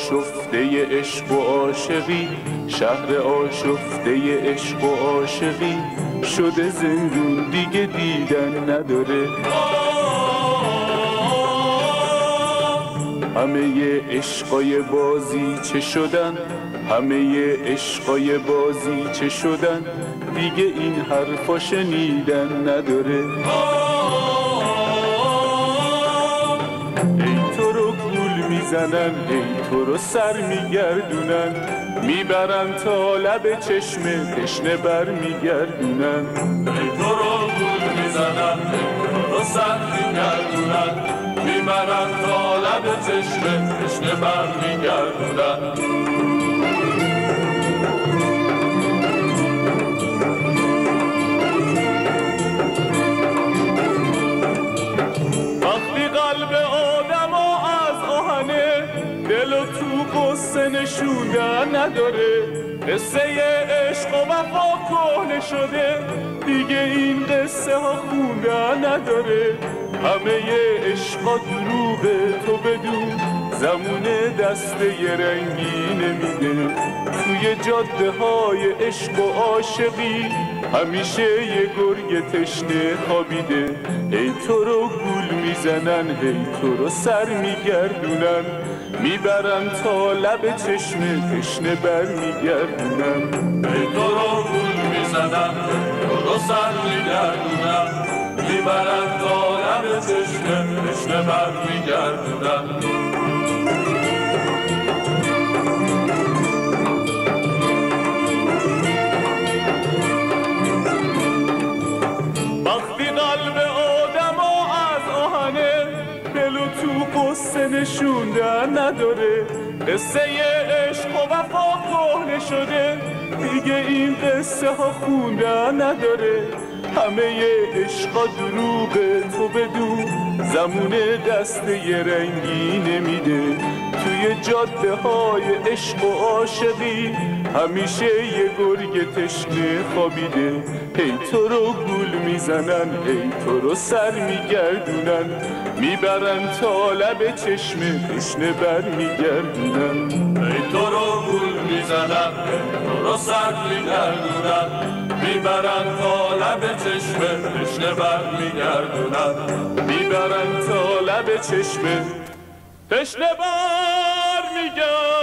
آشفته عشق و عاشقی، شهر آشفته عشق و عاشقی شده زندون دیگه دیدن نداره. همه عشقای بازی چه شدن، همه عشقای بازی چه شدن، دیگه این حرفا شنیدن نداره. ای تو رو گول میزنن، ای تو رو سر میگردونن، میبرن تا لب چشمه تشنه بر میگردونن. ای تو رو گول میزنن، ای تو رو سر میگردونن، میبرن تا لب چشمه تشنه بر میگردونن. وقتی قلب آدم از آهنه، دل و تو قصه نشوندن نداره. قصه عشق و وفا کهنه شده، دیگه این قصه ها خوندن نداره. همه عشقا دروغه تو بدون، زمونه دسته ی رنگی نمیده. توی جاده های عشق و عاشقی همیشه یه گرگ تشنه خوابیده. ای تو رو گول میزنن، ای تو رو سر میگردونن، میبرن تا لب چشمه تشنه بر میگردونن. ای تو رو گول میزنن، ای تو رو سر میگردونن، میبرن تا لب چشمه تشنه بر میگردونن. وقتی قلب آدم از آهنه، دل و تو قصه نشوندن نداره. قصه عشق و وفا کهنه شده، دیگه این قصه ها خوندن نداره. همه عشقا دروغه تو بدون، زمونه دسته ی رنگی نمیده. توی جاده های عشق و عاشقی همیشه یه گرگ تشنه خوابیده. ای تو رو گول میزنن، ای تو رو سر میگردونن، میبرن تا لب چشمه تشنه بر میگردونن. ای تو رو گول میزنن، ای تو رو سر میگردونن، میبرن تا لب چشمه تشنه بر میگردونن. میبرن تا لب چشمه تشنه بر میگردونن.